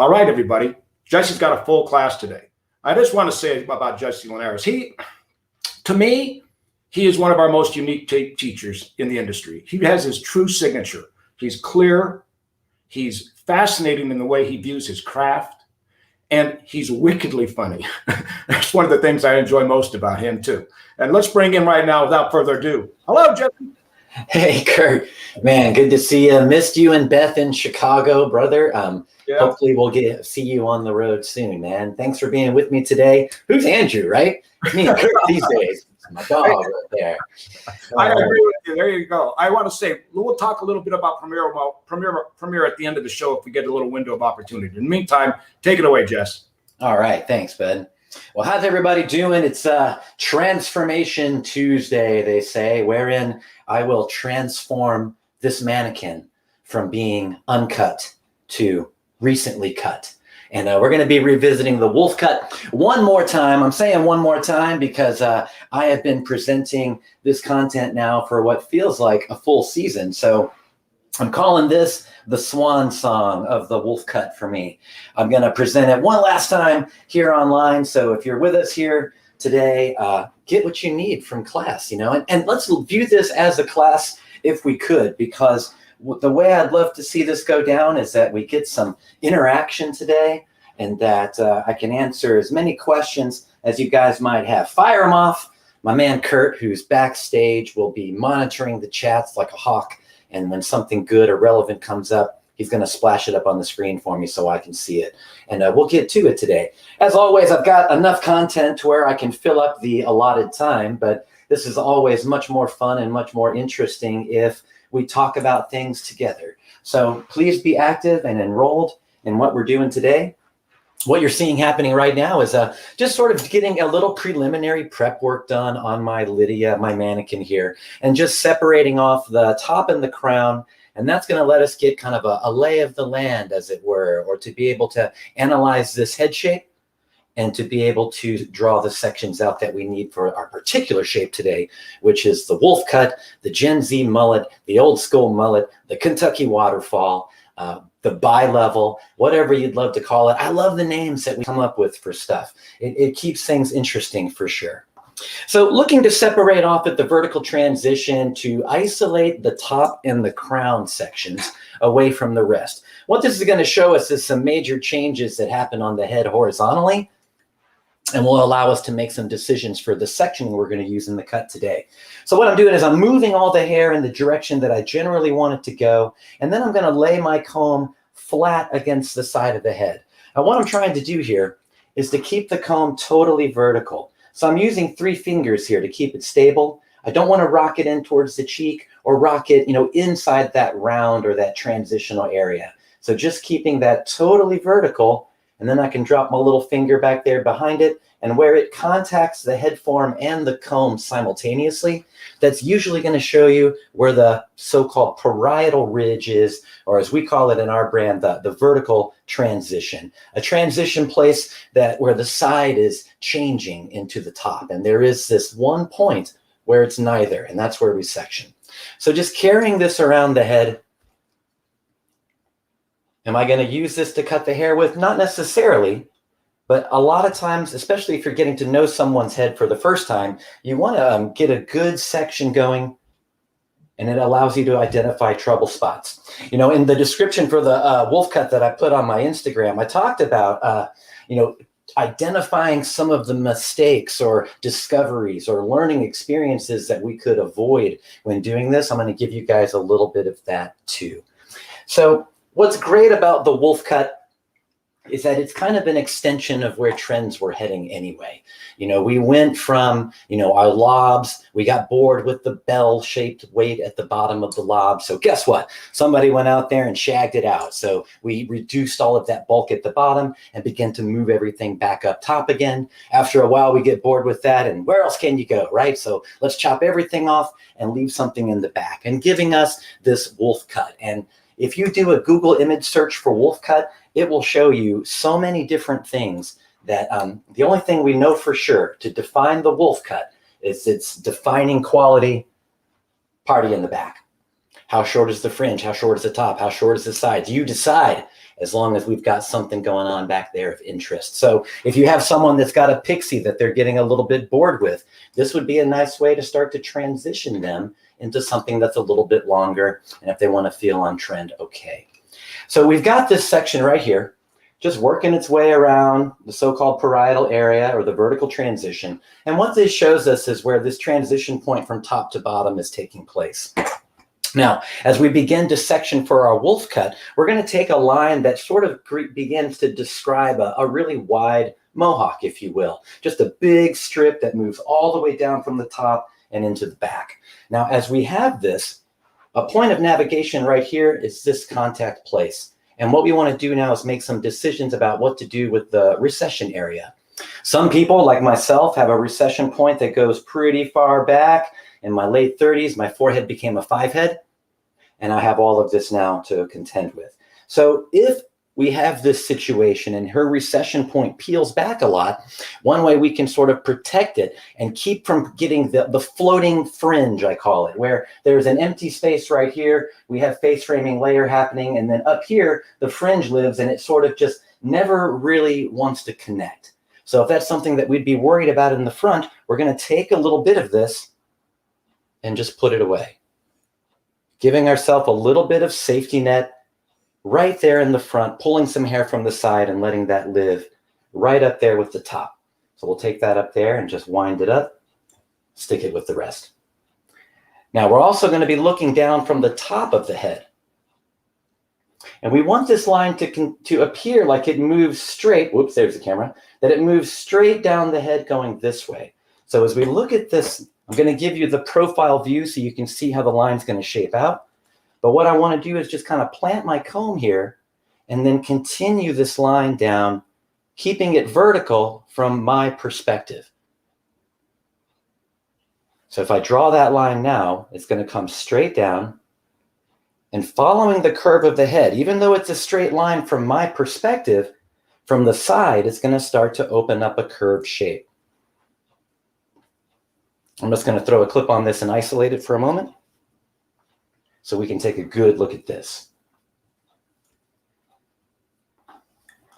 All right, everybody. Jesse's got a full class today. I just want to say about Jesse Linares. To me, he is one of our most unique teachers in the industry. He has his true signature. He's clear. He's fascinating in the way he views his craft. And he's wickedly funny. That's one of the things I enjoy most about him, too. And let's bring in right now, without further ado. Hello, Jesse. Hey, Kurt. Man, good to see you. Missed you and Beth in Chicago, brother. Yeah. Hopefully we'll see you on the road soon, man. Thanks for being with me today. Who's Andrew, right? It's me and Kurt these days. My dog right there. I agree with you. There you go. I want to say, we'll talk a little bit about Premiere at the end of the show if we get a little window of opportunity. In the meantime, take it away, Jess. All right. Thanks, bud. Well, how's everybody doing? It's Transformation Tuesday, they say, wherein I will transform this mannequin from being uncut to recently cut. And we're going to be revisiting the wolf cut one more time. I'm saying one more time because I have been presenting this content now for what feels like a full season. So I'm calling this the swan song of the wolf cut for me. I'm going to present it one last time here online. So if you're with us here today, get what you need from class, and let's view this as a class if we could, because the way I'd love to see this go down is that we get some interaction today and that I can answer as many questions as you guys might have. Fire them off. My man Kurt, who's backstage, will be monitoring the chats like a hawk. And when something good or relevant comes up, he's going to splash it up on the screen for me so I can see it. And we'll get to it today. As always, I've got enough content to where I can fill up the allotted time, but this is always much more fun and much more interesting if we talk about things together. So please be active and enrolled in what we're doing today. What you're seeing happening right now is just sort of getting a little preliminary prep work done on my Lydia, my mannequin here, and just separating off the top and the crown. And that's going to let us get kind of a lay of the land, as it were, or to be able to analyze this head shape and to be able to draw the sections out that we need for our particular shape today, which is the wolf cut, the Gen Z mullet, the old school mullet, the Kentucky waterfall, the bi-level, whatever you'd love to call it. I love the names that we come up with for stuff. It keeps things interesting for sure. So looking to separate off at the vertical transition to isolate the top and the crown sections away from the rest. What this is going to show us is some major changes that happen on the head horizontally and will allow us to make some decisions for the section we're going to use in the cut today. So what I'm doing is I'm moving all the hair in the direction that I generally want it to go, and then I'm going to lay my comb flat against the side of the head. Now what I'm trying to do here is to keep the comb totally vertical. So I'm using 3 fingers here to keep it stable. I don't want to rock it in towards the cheek or rock it, inside that round or that transitional area. So just keeping that totally vertical, and then I can drop my little finger back there behind it, and where it contacts the head form and the comb simultaneously, that's usually going to show you where the so-called parietal ridge is, or as we call it in our brand, the vertical transition. A transition place where the side is changing into the top. And there is this one point where it's neither, and that's where we section. So just carrying this around the head. Am I going to use this to cut the hair with? Not necessarily, but a lot of times, especially if you're getting to know someone's head for the first time, you want to get a good section going, and it allows you to identify trouble spots. In the description for the wolf cut that I put on my Instagram, I talked about, identifying some of the mistakes or discoveries or learning experiences that we could avoid when doing this. I'm going to give you guys a little bit of that too. So what's great about the wolf cut is that it's kind of an extension of where trends were heading anyway. We went from, our lobs, we got bored with the bell-shaped weight at the bottom of the lob. So guess what? Somebody went out there and shagged it out. So we reduced all of that bulk at the bottom and began to move everything back up top again. After a while, we get bored with that, and where else can you go, right? So let's chop everything off and leave something in the back, and giving us this wolf cut. And if you do a Google image search for wolf cut, it will show you so many different things that the only thing we know for sure to define the wolf cut is its defining quality, party in the back. How short is the fringe? How short is the top? How short is the sides? You decide, as long as we've got something going on back there of interest. So if you have someone that's got a pixie that they're getting a little bit bored with, this would be a nice way to start to transition them into something that's a little bit longer, and if they want to feel on trend, okay. So we've got this section right here, just working its way around the so-called parietal area or the vertical transition. And what this shows us is where this transition point from top to bottom is taking place. Now, as we begin to section for our wolf cut, we're going to take a line that sort of begins to describe a really wide mohawk, if you will. Just a big strip that moves all the way down from the top and into the back. Now, as we have this, a point of navigation right here is this contact place. And what we want to do now is make some decisions about what to do with the recession area. Some people, like myself, have a recession point that goes pretty far back. In my late 30s, my forehead became a 5-head, and I have all of this now to contend with. So if we have this situation and her recession point peels back a lot, one way we can sort of protect it and keep from getting the floating fringe, I call it, where there's an empty space right here, we have face framing layer happening, and then up here, the fringe lives, and it sort of just never really wants to connect. So if that's something that we'd be worried about in the front, we're going to take a little bit of this and just put it away, giving ourselves a little bit of safety net right there in the front, pulling some hair from the side and letting that live right up there with the top. So we'll take that up there and just wind it up, stick it with the rest. Now we're also going to be looking down from the top of the head. And we want this line to appear like it moves straight, whoops, there's the camera, that it moves straight down the head going this way. So as we look at this, I'm going to give you the profile view so you can see how the line's going to shape out. But what I want to do is just kind of plant my comb here and then continue this line down, keeping it vertical from my perspective. So if I draw that line now, it's going to come straight down and following the curve of the head, even though it's a straight line from my perspective, from the side, it's going to start to open up a curved shape. I'm just going to throw a clip on this and isolate it for a moment so we can take a good look at this.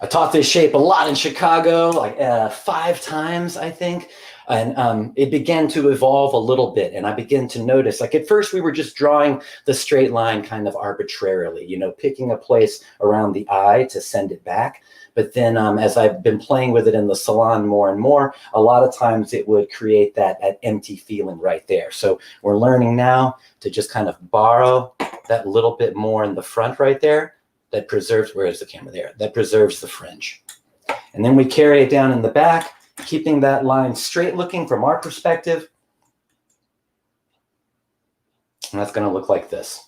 I taught this shape a lot in Chicago, like 5 times, I think. And it began to evolve a little bit. And I began to notice, like at first we were just drawing the straight line kind of arbitrarily, you know, picking a place around the eye to send it back. But then as I've been playing with it in the salon more and more, a lot of times it would create that empty feeling right there. So we're learning now to just kind of borrow that little bit more in the front right there that preserves, where is the camera there? That preserves the fringe. And then we carry it down in the back, keeping that line straight looking from our perspective. And that's going to look like this.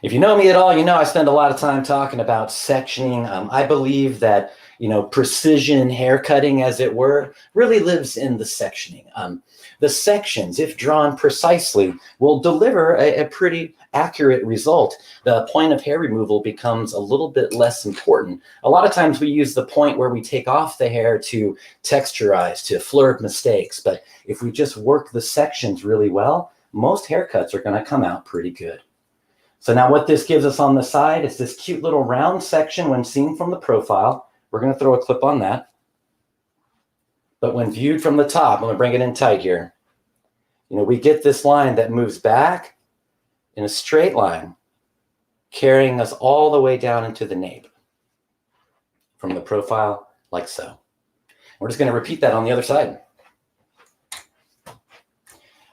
If you know me at all, you know I spend a lot of time talking about sectioning. I believe that, you know, precision haircutting, as it were, really lives in the sectioning. The sections, if drawn precisely, will deliver a pretty accurate result. The point of hair removal becomes a little bit less important. A lot of times we use the point where we take off the hair to texturize, to flirt mistakes. But if we just work the sections really well, most haircuts are going to come out pretty good. So now what this gives us on the side is this cute little round section when seen from the profile. We're going to throw a clip on that. But when viewed from the top, I'm going to bring it in tight here. You know, we get this line that moves back in a straight line, carrying us all the way down into the nape from the profile, like so. We're just going to repeat that on the other side.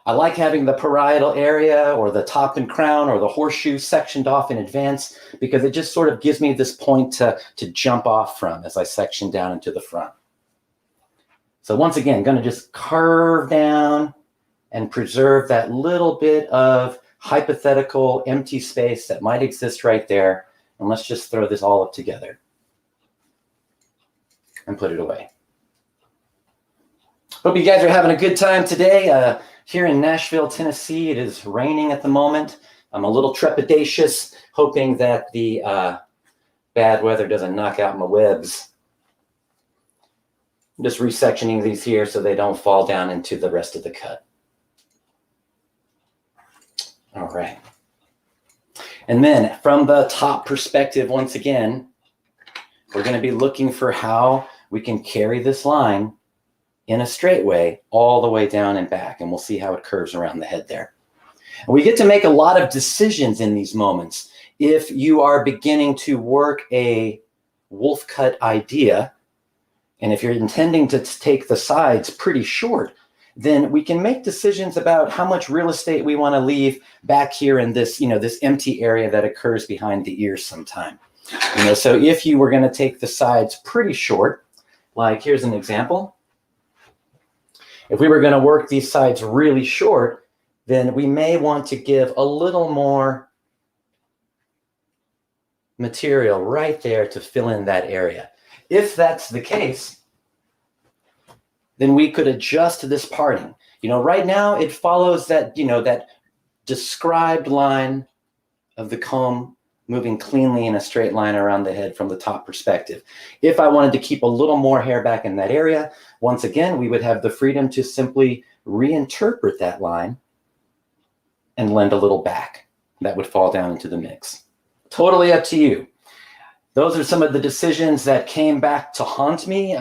I like having the parietal area or the top and crown or the horseshoe sectioned off in advance because it just sort of gives me this point to jump off from as I section down into the front. So once again, going to just curve down and preserve that little bit of hypothetical empty space that might exist right there. And let's just throw this all up together and put it away. Hope you guys are having a good time today. Here in Nashville, Tennessee, it is raining at the moment. I'm a little trepidatious, hoping that the bad weather doesn't knock out my webs. I'm just resectioning these here so they don't fall down into the rest of the cut. All right. And then from the top perspective, once again, we're going to be looking for how we can carry this line in a straight way all the way down and back. And we'll see how it curves around the head there. And we get to make a lot of decisions in these moments. If you are beginning to work a wolf cut idea, and if you're intending to take the sides pretty short, then we can make decisions about how much real estate we want to leave back here in this, this empty area that occurs behind the ears sometime. So if you were going to take the sides pretty short, like here's an example. If we were going to work these sides really short, then we may want to give a little more material right there to fill in that area. If that's the case, then we could adjust this parting. Right now it follows that, that described line of the comb moving cleanly in a straight line around the head from the top perspective. If I wanted to keep a little more hair back in that area, once again, we would have the freedom to simply reinterpret that line and lend a little back. That would fall down into the mix. Totally up to you. Those are some of the decisions that came back to haunt me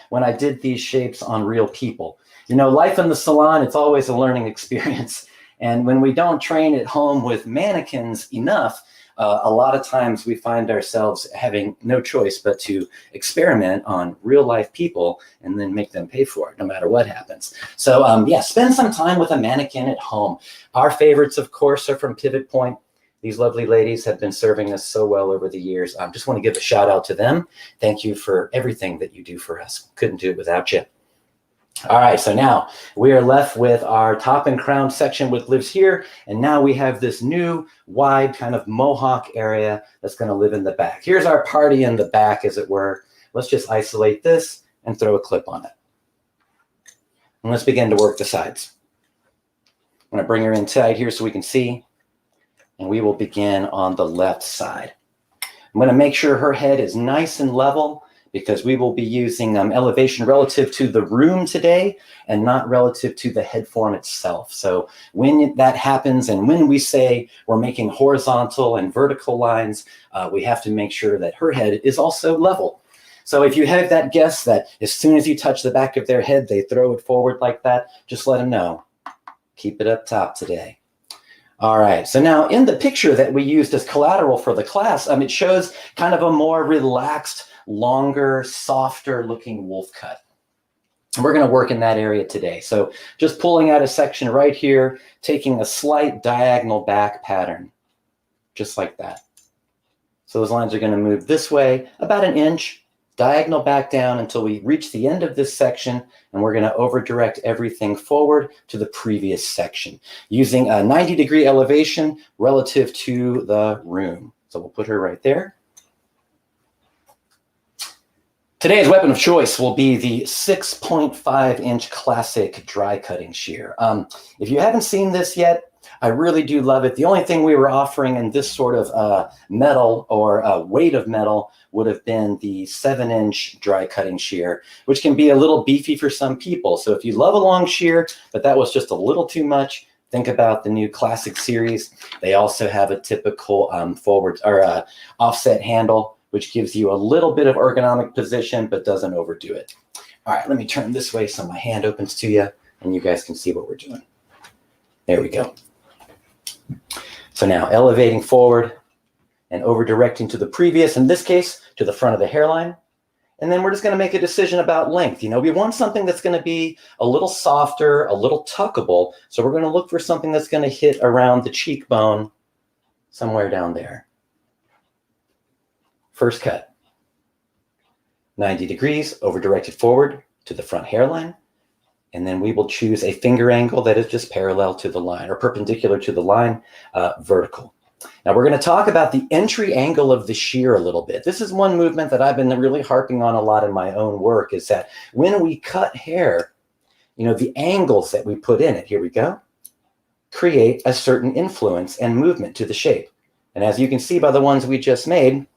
when I did these shapes on real people. Life in the salon, it's always a learning experience. And when we don't train at home with mannequins enough, a lot of times we find ourselves having no choice but to experiment on real life people and then make them pay for it no matter what happens. So spend some time with a mannequin at home. Our favorites, of course, are from Pivot Point. These lovely ladies have been serving us so well over the years. I just want to give a shout out to them. Thank you for everything that you do for us. Couldn't do it without you. All right, so now we are left with our top and crown section, which lives here. And now we have this new wide kind of mohawk area that's going to live in the back. Here's our party in the back, as it were. Let's just isolate this and throw a clip on it. And let's begin to work the sides. I'm going to bring her in tight here so we can see. And we will begin on the left side. I'm going to make sure her head is nice and level, because we will be using elevation relative to the room today and not relative to the head form itself. So when that happens and when we say we're making horizontal and vertical lines, we have to make sure that her head is also level. So if you have that guess that as soon as you touch the back of their head, they throw it forward like that, just let them know. Keep it up top today. All right, so now in the picture that we used as collateral for the class, it shows kind of a more relaxed, longer, softer looking wolf cut. And we're going to work in that area today. So just pulling out a section right here, taking a slight diagonal back pattern, just like that. So those lines are going to move this way about an inch, diagonal back down until we reach the end of this section, and we're going to over direct everything forward to the previous section using a 90-degree elevation relative to the room. So we'll put her right there. Today's weapon of choice will be the 6.5-inch classic dry cutting shear. If you haven't seen this yet, I really do love it. The only thing we were offering in this sort of metal or weight of metal would have been the 7-inch dry cutting shear, which can be a little beefy for some people. So if you love a long shear, but that was just a little too much, think about the new classic series. They also have a typical forward or offset handle, which gives you a little bit of ergonomic position, but doesn't overdo it. All right, let me turn this way so my hand opens to you and you guys can see what we're doing. There we go. So now elevating forward and over directing to the previous, in this case, to the front of the hairline. And then we're just going to make a decision about length. We want something that's going to be a little softer, a little tuckable. So we're going to look for something that's going to hit around the cheekbone, somewhere down there. First cut, 90 degrees, over directed forward to the front hairline. And then we will choose a finger angle that is just parallel to the line or perpendicular to the line, vertical. Now we're going to talk about the entry angle of the shear a little bit. This is one movement that I've been really harping on a lot in my own work, is that when we cut hair, the angles that we put in it, here we go, create a certain influence and movement to the shape. And as you can see by the ones we just made,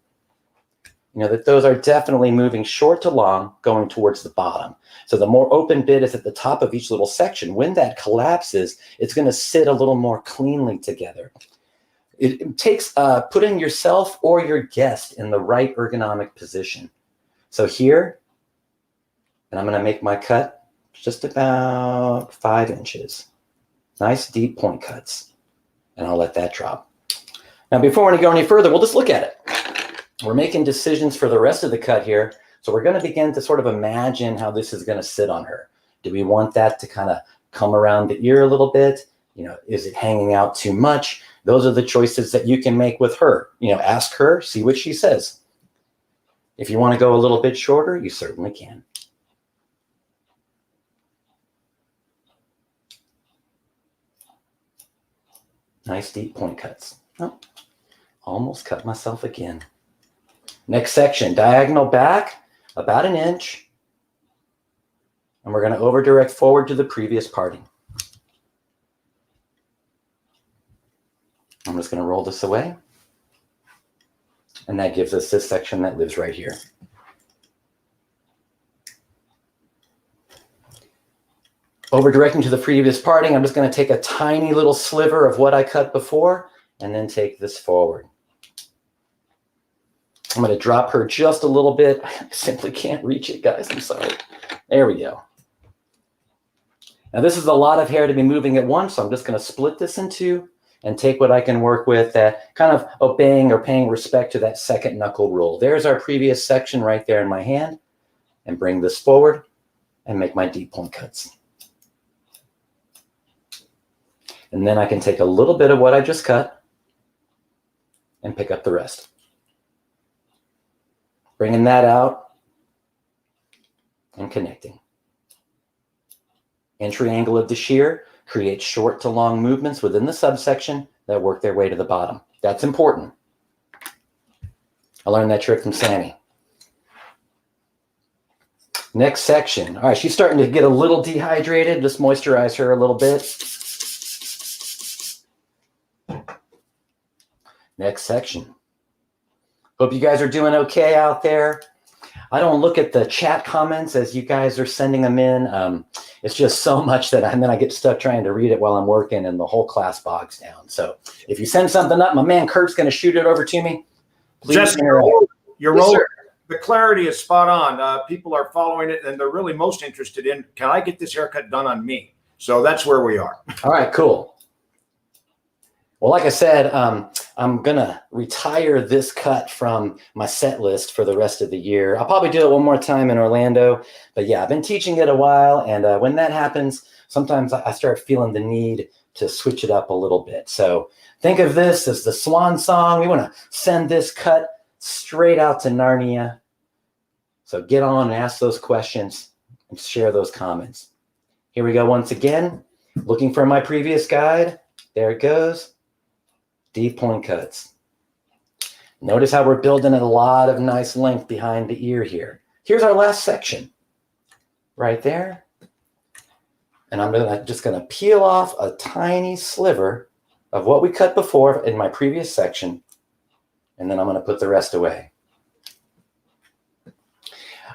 that those are definitely moving short to long, going towards the bottom. So the more open bit is at the top of each little section. When that collapses, it's going to sit a little more cleanly together. It takes putting yourself or your guest in the right ergonomic position. So here, and I'm going to make my cut just about 5 inches. Nice deep point cuts. And I'll let that drop. Now, before we go any further, we'll just look at it. We're making decisions for the rest of the cut here. So we're going to begin to sort of imagine how this is going to sit on her. Do we want that to kind of come around the ear a little bit? You know, is it hanging out too much? Those are the choices that you can make with her. You know, ask her, see what she says. If you want to go a little bit shorter, you certainly can. Nice deep point cuts. Oh, almost cut myself again. Next section, diagonal back, about 1 inch. And we're going to over direct forward to the previous parting. I'm just going to roll this away. And that gives us this section that lives right here. Over directing to the previous parting, I'm just going to take a tiny little sliver of what I cut before and then take this forward. I'm going to drop her just a little bit. I simply can't reach it, guys. I'm sorry. There we go. Now, this is a lot of hair to be moving at once, so I'm just going to split this in two and take what I can work with, that kind of obeying or paying respect to that second knuckle rule. There's our previous section right there in my hand, and bring this forward and make my deep point cuts. And then I can take a little bit of what I just cut and pick up the rest. Bringing that out and connecting. Entry angle of the shear creates short to long movements within the subsection that work their way to the bottom. That's important. I learned that trick from Sammy. Next section. All right, she's starting to get a little dehydrated. Just moisturize her a little bit. Next section. Hope you guys are doing okay out there. I don't look at the chat comments as you guys are sending them in. It's just so much that and then I get stuck trying to read it while I'm working and the whole class bogs down. So if you send something up, my man Kurt's going to shoot it over to me. Please. Jess, your Yes, role, sir. the clarity is spot on. People are following it and they're really most interested in, can I get this haircut done on me? So that's where we are. All right, cool. Well, like I said, I'm going to retire this cut from my set list for the rest of the year. I'll probably do it one more time in Orlando. But yeah, I've been teaching it a while. And when that happens, sometimes I start feeling the need to switch it up a little bit. So think of this as the swan song. We want to send this cut straight out to Narnia. So get on and ask those questions and share those comments. Here we go once again. Looking for my previous guide. There it goes. Deep point cuts. Notice how we're building a lot of nice length behind the ear here. Here's our last section right there. And I'm just going to peel off a tiny sliver of what we cut before in my previous section. And then I'm going to put the rest away.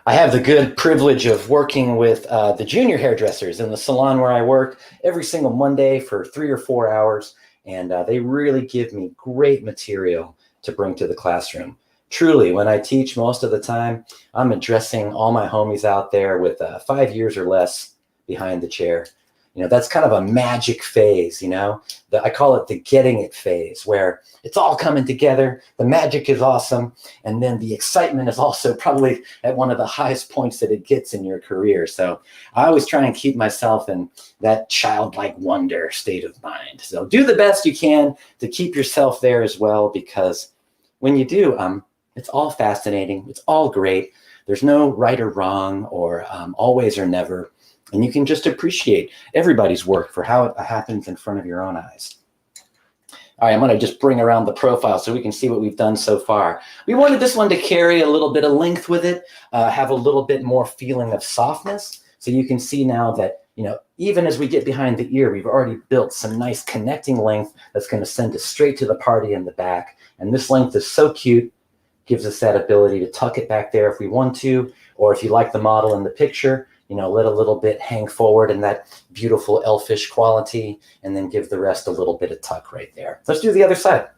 I have the good privilege of working with the junior hairdressers in the salon where I work every single Monday for 3 or 4 hours. And they really give me great material to bring to the classroom. Truly, when I teach most of the time, I'm addressing all my homies out there with 5 years or less behind the chair. You know, that's kind of a magic phase, you know. I call it the getting it phase, where it's all coming together. The magic is awesome. And then the excitement is also probably at one of the highest points that it gets in your career. So I always try and keep myself in that childlike wonder state of mind. So do the best you can to keep yourself there as well, because when you do, it's all fascinating. It's all great. There's no right or wrong or always or never. And you can just appreciate everybody's work for how it happens in front of your own eyes. All right, I'm going to just bring around the profile so we can see what we've done so far. We wanted this one to carry a little bit of length with it, have a little bit more feeling of softness. So you can see now that, you know, even as we get behind the ear, we've already built some nice connecting length that's going to send us straight to the party in the back. And this length is so cute, gives us that ability to tuck it back there if we want to, or if you like the model in the picture, you know, let a little bit hang forward in that beautiful elfish quality, and then give the rest a little bit of tuck right there. Let's do the other side.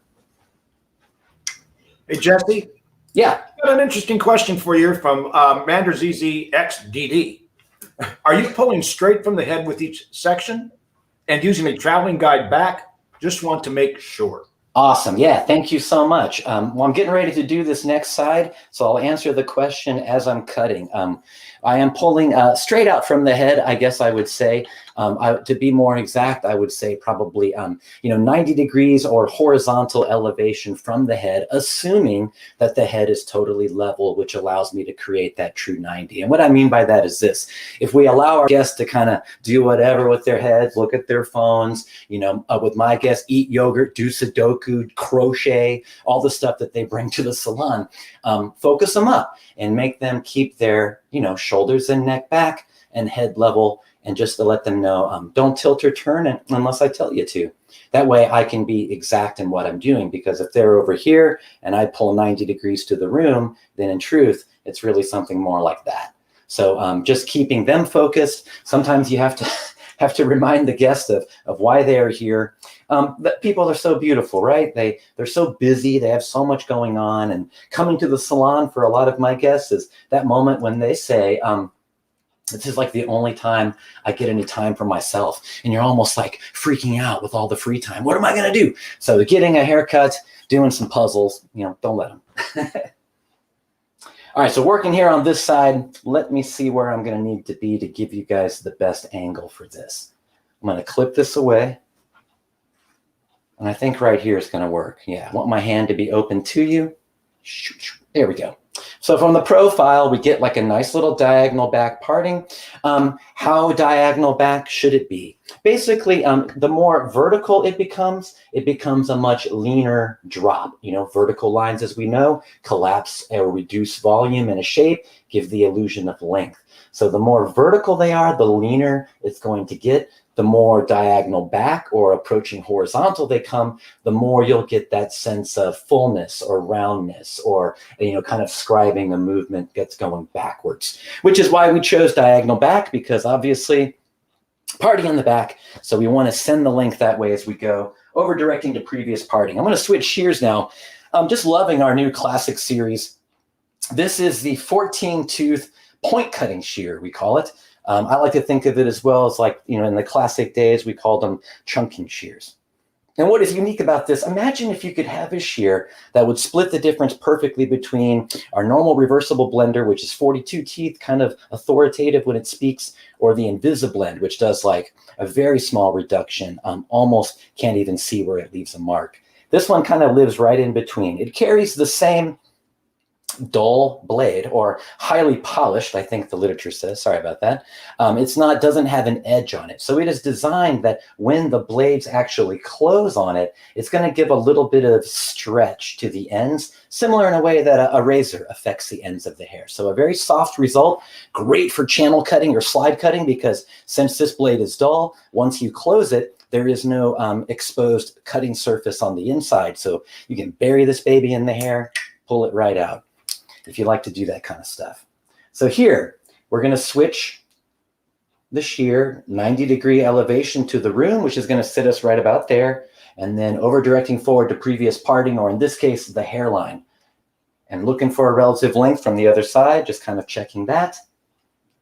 Hey, Jesse, Yeah. got an interesting question for you from Mander ZZXDD. Are you pulling straight from the head with each section and using a traveling guide back? Just want to make sure. Awesome. Yeah. Thank you so much. Well, I'm getting ready to do this next side, so I'll answer the question as I'm cutting. I am pulling straight out from the head, I guess I would say. To be more exact, I would say probably 90 degrees or horizontal elevation from the head, assuming that the head is totally level, which allows me to create that true 90. And what I mean by that is this: if we allow our guests to kind of do whatever with their heads, look at their phones, with my guests, eat yogurt, do Sudoku, crochet, all the stuff that they bring to the salon, focus them up and make them keep their shoulders and neck back and head level, and just to let them know, don't tilt or turn unless I tell you to. That way I can be exact in what I'm doing, because if they're over here and I pull 90 degrees to the room, then in truth, it's really something more like that. So just keeping them focused. Sometimes you have to remind the guest of why they are here. That people are so beautiful, right? They're so busy. They have so much going on. And coming to the salon for a lot of my guests is that moment when they say, this is like the only time I get any time for myself. And you're almost like freaking out with all the free time. What am I going to do? So getting a haircut, doing some puzzles, don't let them. All right, so working here on this side, let me see where I'm going to need to be to give you guys the best angle for this. I'm going to clip this away. And I think right here is going to work. Yeah, I want my hand to be open to you. There we go. So from the profile, we get like a nice little diagonal back parting. How diagonal back should it be? Basically, the more vertical it becomes a much leaner drop. Vertical lines, as we know, collapse or reduce volume and a shape, give the illusion of length. So the more vertical they are, the leaner it's going to get. The more diagonal back or approaching horizontal they come, the more you'll get that sense of fullness or roundness, or kind of scribing a movement that's going backwards, which is why we chose diagonal back, because obviously parting on the back. So we want to send the length that way as we go, over directing to previous parting. I'm going to switch shears now. I'm just loving our new classic series. This is the 14 tooth point cutting shear, we call it. I like to think of it as well as like, in the classic days, we called them chunking shears. And what is unique about this, imagine if you could have a shear that would split the difference perfectly between our normal reversible blender, which is 42 teeth, kind of authoritative when it speaks, or the Invisiblend, which does like a very small reduction, almost can't even see where it leaves a mark. This one kind of lives right in between. It carries the same dull blade, or highly polished, I think the literature says, sorry about that. Doesn't have an edge on it. So it is designed that when the blades actually close on it, it's going to give a little bit of stretch to the ends, similar in a way that a razor affects the ends of the hair. So a very soft result, great for channel cutting or slide cutting, because since this blade is dull, once you close it, there is no exposed cutting surface on the inside. So you can bury this baby in the hair, pull it right out, if you like to do that kind of stuff. So here, we're going to switch the shear 90-degree elevation to the room, which is going to sit us right about there, and then over directing forward to previous parting, or in this case, the hairline. And looking for a relative length from the other side, just kind of checking that.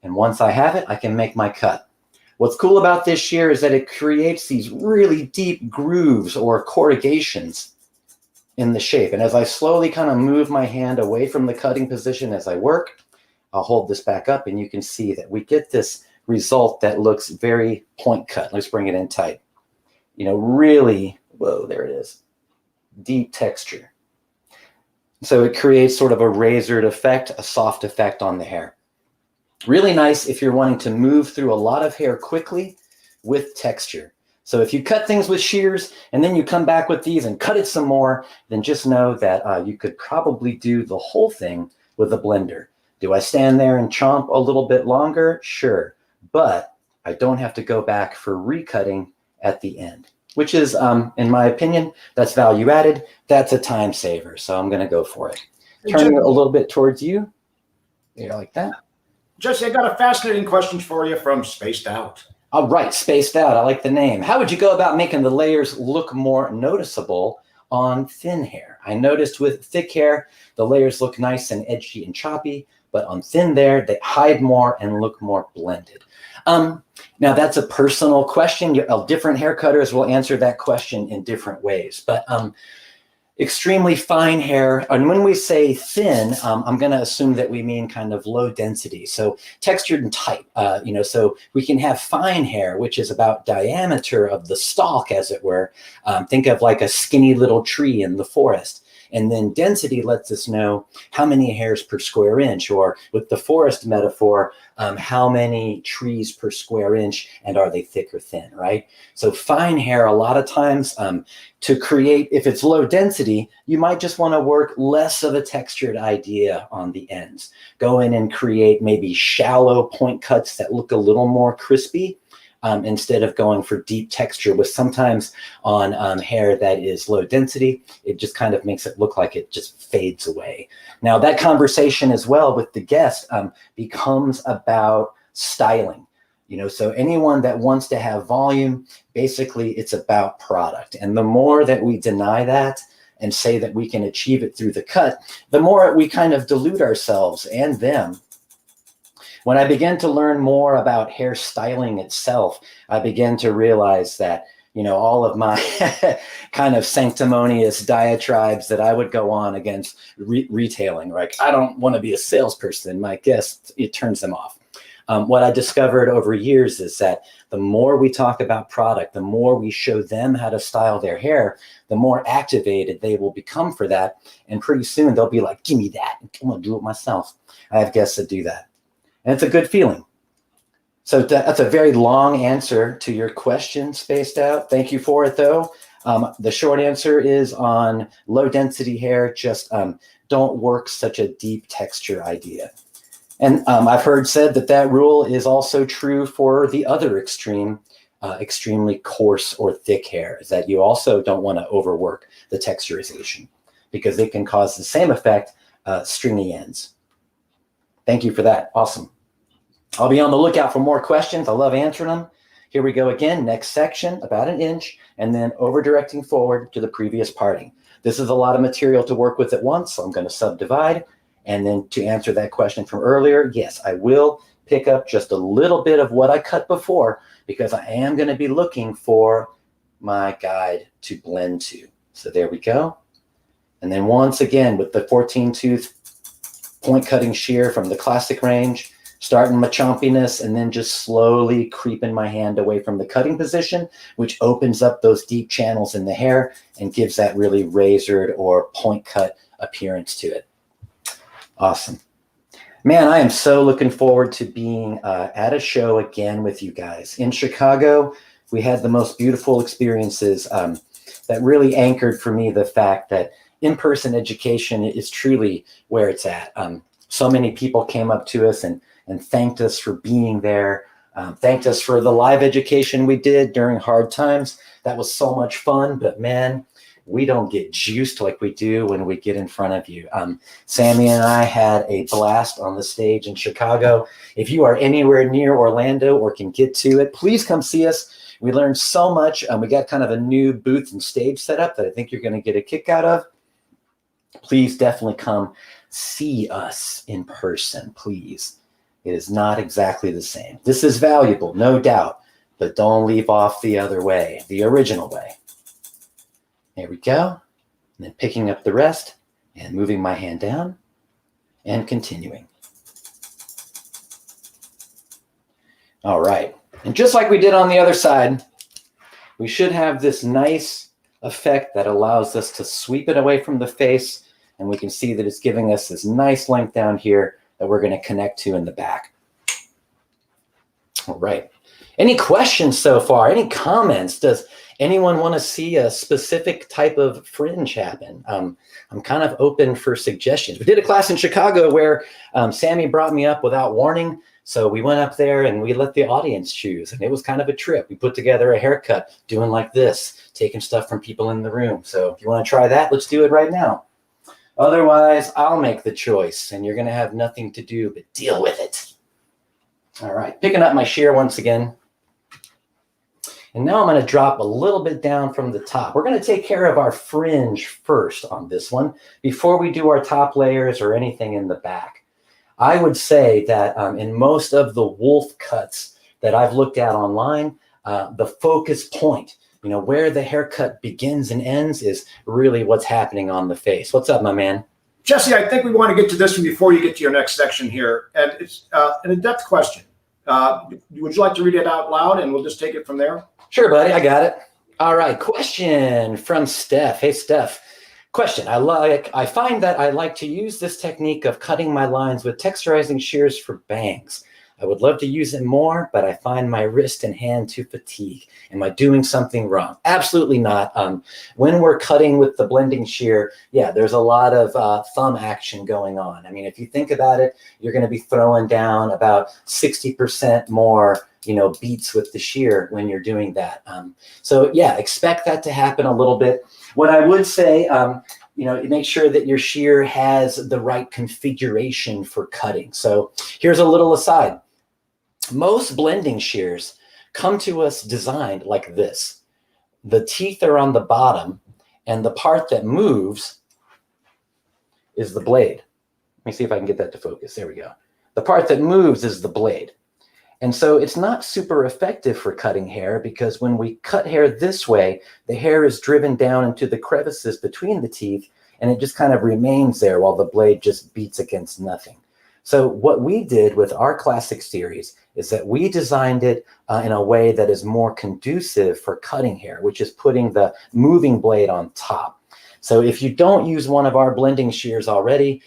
And once I have it, I can make my cut. What's cool about this shear is that it creates these really deep grooves or corrugations in the shape. And as I slowly kind of move my hand away from the cutting position as I work, I'll hold this back up and you can see that we get this result that looks very point cut. Let's bring it in tight. Really, whoa, there it is. Deep texture. So it creates sort of a razored effect, a soft effect on the hair. Really nice if you're wanting to move through a lot of hair quickly with texture. So if you cut things with shears and then you come back with these and cut it some more, then just know that you could probably do the whole thing with a blender. Do I stand there and chomp a little bit longer? Sure. But I don't have to go back for recutting at the end, which is, in my opinion, that's value added. That's a time saver. So I'm going to go for it. Turning it a little bit towards you. Yeah, like that. Jesse, I got a fascinating question for you from Spaced Out. All right, Spaced Out. I like the name. How would you go about making the layers look more noticeable on thin hair. I noticed with thick hair, the layers look nice and edgy and choppy, but on thin there, they hide more and look more blended. Now that's a personal question. Different hair cutters will answer that question in different ways, but extremely fine hair, and when we say thin, I'm going to assume that we mean kind of low density, so textured and tight, so we can have fine hair, which is about diameter of the stalk, as it were. Think of like a skinny little tree in the forest. And then density lets us know how many hairs per square inch, or with the forest metaphor, how many trees per square inch, and are they thick or thin, right? So fine hair, a lot of times, to create, if it's low density, you might just want to work less of a textured idea on the ends. Go in and create maybe shallow point cuts that look a little more crispy, instead of going for deep texture, with sometimes on hair that is low density, it just kind of makes it look like it just fades away. Now that conversation as well with the guest becomes about styling. So anyone that wants to have volume, basically it's about product. And the more that we deny that and say that we can achieve it through the cut, the more we kind of dilute ourselves and them. When I began to learn more about hairstyling itself, I began to realize that, all of my kind of sanctimonious diatribes that I would go on against retailing, like, I don't want to be a salesperson, my guest, it turns them off. What I discovered over years is that the more we talk about product, the more we show them how to style their hair, the more activated they will become for that. And pretty soon they'll be like, give me that. I'm going to do it myself. I have guests that do that. And it's a good feeling. So that's a very long answer to your question, Spaced Out. Thank you for it, though. The short answer is on low density hair, just don't work such a deep texture idea. And I've heard said that rule is also true for the other extreme, extremely coarse or thick hair, is that you also don't want to overwork the texturization because it can cause the same effect, stringy ends. Thank you for that. Awesome. I'll be on the lookout for more questions. I love answering them. Here we go again. Next section, about an inch, and then over directing forward to the previous parting. This is a lot of material to work with at once, so I'm going to subdivide. And then to answer that question from earlier, yes, I will pick up just a little bit of what I cut before, because I am going to be looking for my guide to blend to. So there we go. And then once again, with the 14 tooth point cutting shear from the classic range, starting my chompiness and then just slowly creeping my hand away from the cutting position, which opens up those deep channels in the hair and gives that really razored or point cut appearance to it. Awesome. Man, I am so looking forward to being at a show again with you guys. In Chicago, we had the most beautiful experiences that really anchored for me the fact that in-person education is truly where it's at. So many people came up to us and thanked us for being there, thanked us for the live education we did during hard times. That was so much fun, but man, we don't get juiced like we do when we get in front of you. Sammy and I had a blast on the stage in Chicago. If you are anywhere near Orlando or can get to it, please come see us. We learned so much. We got kind of a new booth and stage setup that I think you're going to get a kick out of. Please definitely come see us in person, please. It is not exactly the same. This is valuable, no doubt, but don't leave off the other way, the original way. There we go. And then picking up the rest and moving my hand down and continuing. All right. And just like we did on the other side, we should have this nice effect that allows us to sweep it away from the face. And we can see that it's giving us this nice length down here that we're going to connect to in the back. All right. Any questions so far? Any comments? Does anyone want to see a specific type of fringe happen? I'm kind of open for suggestions. We did a class in Chicago where Sammy brought me up without warning. So we went up there and we let the audience choose. And it was kind of a trip. We put together a haircut doing like this, taking stuff from people in the room. So if you want to try that, let's do it right now. Otherwise, I'll make the choice and you're going to have nothing to do but deal with it. All right, picking up my shear once again. And now I'm going to drop a little bit down from the top. We're going to take care of our fringe first on this one before we do our top layers or anything in the back. I would say that in most of the wolf cuts that I've looked at online, the focus point, where the haircut begins and ends is really what's happening on the face. What's up, my man? Jesse, I think we want to get to this one before you get to your next section here. And it's an in-depth question. Would you like to read it out loud and we'll just take it from there? Sure, buddy. I got it. All right. Question from Steph. Hey, Steph. Question. I find that I like to use this technique of cutting my lines with texturizing shears for bangs. I would love to use it more, but I find my wrist and hand too fatigued. Am I doing something wrong? Absolutely not. When we're cutting with the blending shear, yeah, there's a lot of thumb action going on. I mean, if you think about it, you're going to be throwing down about 60% more, beats with the shear when you're doing that. So yeah, expect that to happen a little bit. What I would say, make sure that your shear has the right configuration for cutting. So here's a little aside. Most blending shears come to us designed like this. The teeth are on the bottom, and the part that moves is the blade. Let me see if I can get that to focus. There we go. The part that moves is the blade. And so it's not super effective for cutting hair because when we cut hair this way, the hair is driven down into the crevices between the teeth, and it just kind of remains there while the blade just beats against nothing. So what we did with our classic series is that we designed it in a way that is more conducive for cutting hair, which is putting the moving blade on top. So if you don't use one of our blending shears already,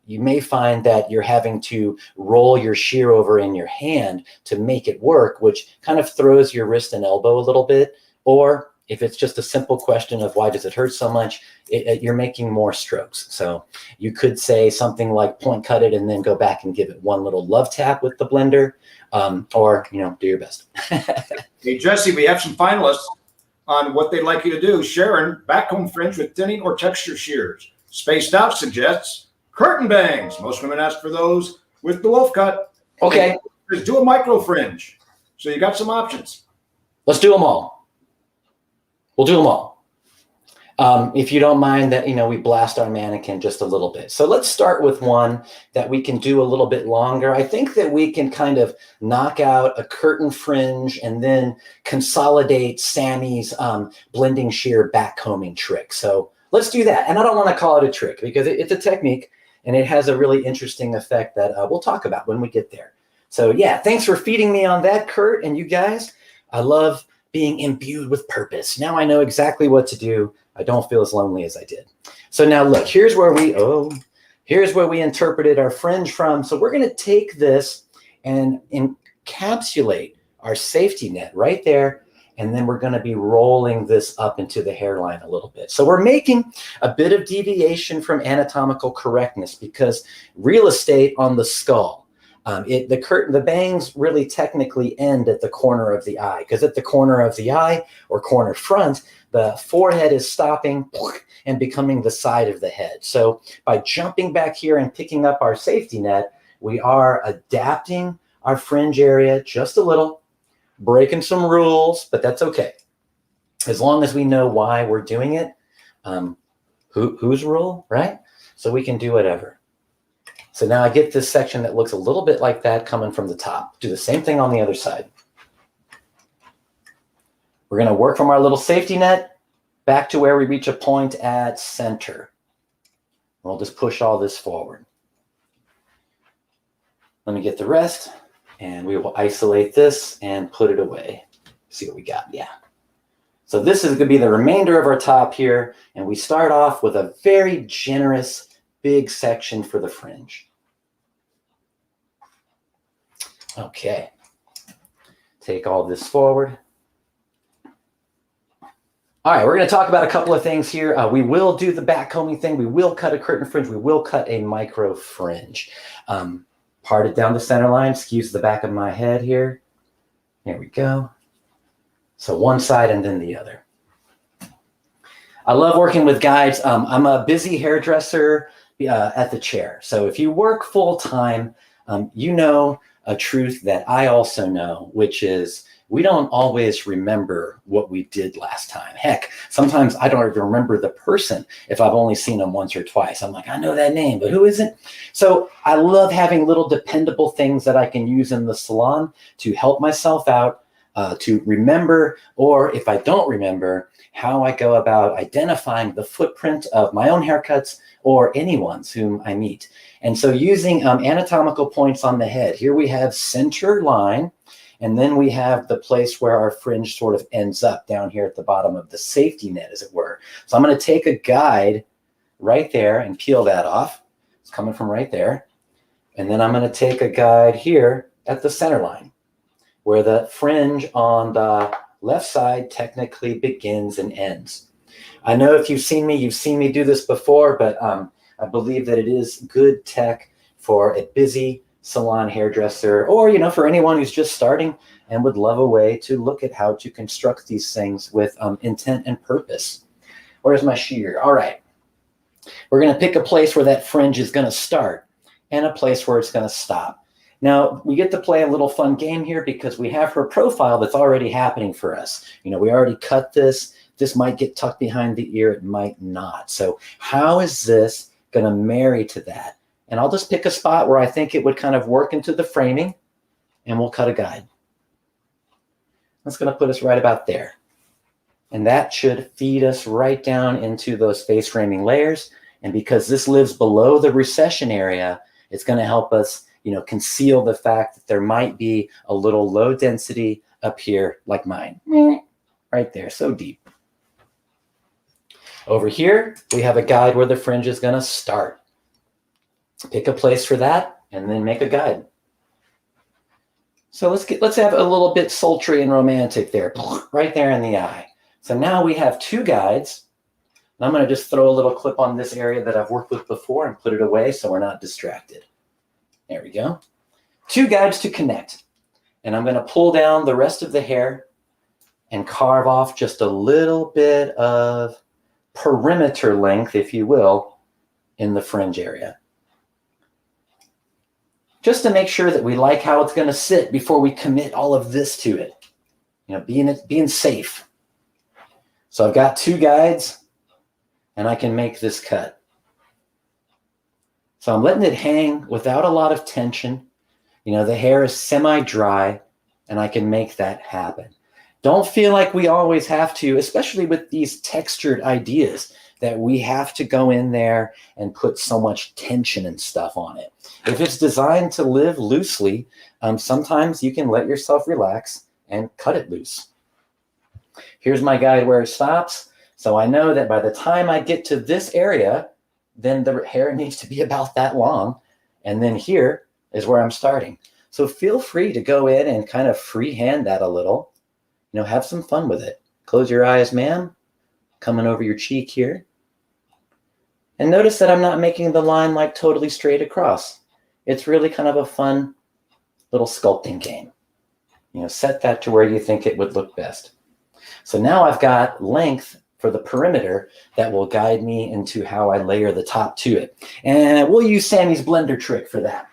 you may find that you're having to roll your shear over in your hand to make it work, which kind of throws your wrist and elbow a little bit. Or if it's just a simple question of why does it hurt so much, you're making more strokes. So you could say something like point cut it and then go back and give it one little love tap with the blender, or do your best. Hey, Jesse, we have some finalists on what they'd like you to do. Sharon, backcomb fringe with thinning or texture shears. Spaced out suggests curtain bangs. Most women ask for those with the wolf cut. Okay. Just do a micro fringe. So you got some options. Let's do them all. We'll do them all. If you don't mind that, we blast our mannequin just a little bit. So let's start with one that we can do a little bit longer. I think that we can kind of knock out a curtain fringe and then consolidate Sammy's blending shear backcombing trick. So let's do that. And I don't want to call it a trick because it's a technique and it has a really interesting effect that we'll talk about when we get there. So yeah, thanks for feeding me on that, Kurt. And you guys, I love being imbued with purpose. Now I know exactly what to do. I don't feel as lonely as I did. So now look, here's where we interpreted our fringe from. So we're going to take this and encapsulate our safety net right there. And then we're going to be rolling this up into the hairline a little bit. So we're making a bit of deviation from anatomical correctness because real estate on the skull. The bangs really technically end at the corner of the eye because at the corner of the eye or corner front, the forehead is stopping and becoming the side of the head. So by jumping back here and picking up our safety net, we are adapting our fringe area just a little, breaking some rules, but that's okay. As long as we know why we're doing it, whose rule, right? So we can do whatever. So now I get this section that looks a little bit like that coming from the top. Do the same thing on the other side. We're going to work from our little safety net back to where we reach a point at center. We'll just push all this forward. Let me get the rest, and we will isolate this and put it away. See what we got. Yeah. So this is going to be the remainder of our top here, and we start off with a very generous big section for the fringe. Okay. Take all this forward. All right, we're going to talk about a couple of things here. We will do the backcombing thing. We will cut a curtain fringe. We will cut a micro fringe. Part it down the center line. Excuse the back of my head here. There we go. So one side and then the other. I love working with guides. I'm a busy hairdresser at the chair. So if you work full time, you know a truth that I also know, which is we don't always remember what we did last time. Heck, sometimes I don't even remember the person if I've only seen them once or twice. I'm like, I know that name, but who is it? So I love having little dependable things that I can use in the salon to help myself out, to remember, or if I don't remember, how I go about identifying the footprint of my own haircuts or anyone's whom I meet. And so using anatomical points on the head, here we have center line, and then we have the place where our fringe sort of ends up down here at the bottom of the safety net, as it were. So I'm going to take a guide right there and peel that off. It's coming from right there. And then I'm going to take a guide here at the center line, where the fringe on the left side technically begins and ends. I know if you've seen me do this before, but I believe that it is good tech for a busy salon hairdresser, or, you know, for anyone who's just starting and would love a way to look at how to construct these things with intent and purpose. Where's my shear? All right. We're going to pick a place where that fringe is going to start and a place where it's going to stop. Now, we get to play a little fun game here because we have her profile that's already happening for us. You know, we already cut this. This might get tucked behind the ear. It might not. So how is this going to marry to that? And I'll just pick a spot where I think it would kind of work into the framing, and we'll cut a guide. That's going to put us right about there. And that should feed us right down into those face framing layers. And because this lives below the recession area, it's going to help us, you know, conceal the fact that there might be a little low density up here like mine. Right there, so deep. Over here, we have a guide where the fringe is going to start. Pick a place for that and then make a guide. So let's have a little bit sultry and romantic there, right there in the eye. So now we have two guides. I'm going to just throw a little clip on this area that I've worked with before and put it away so we're not distracted. There we go. Two guides to connect. And I'm going to pull down the rest of the hair and carve off just a little bit of perimeter length, if you will, in the fringe area. Just to make sure that we like how it's going to sit before we commit all of this to it. You know, being safe. So I've got two guides, and I can make this cut. So I'm letting it hang without a lot of tension. You know, the hair is semi-dry, and I can make that happen. Don't feel like we always have to, especially with these textured ideas, that we have to go in there and put so much tension and stuff on it. If it's designed to live loosely, sometimes you can let yourself relax and cut it loose. Here's my guide where it stops. So I know that by the time I get to this area, then the hair needs to be about that long. And then here is where I'm starting. So feel free to go in and kind of freehand that a little. You know, have some fun with it. Close your eyes, ma'am. Coming over your cheek here. And notice that I'm not making the line like totally straight across. It's really kind of a fun little sculpting game. You know, set that to where you think it would look best. So now I've got length for the perimeter that will guide me into how I layer the top to it. And we'll use Sammy's blender trick for that.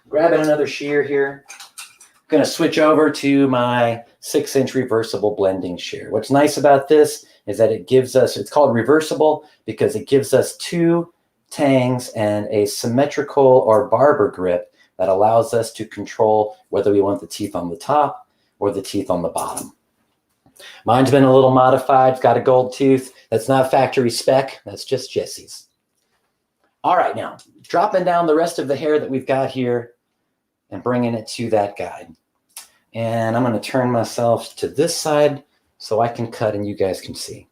Grabbing another shear here. I'm going to switch over to my 6-inch reversible blending shear. What's nice about this is that it gives us, it's called reversible because it gives us two tangs and a symmetrical or barber grip that allows us to control whether we want the teeth on the top or the teeth on the bottom. Mine's been a little modified. It's got a gold tooth. That's not factory spec. That's just Jesse's. All right, now dropping down the rest of the hair that we've got here and bringing it to that guide. And I'm going to turn myself to this side so I can cut and you guys can see.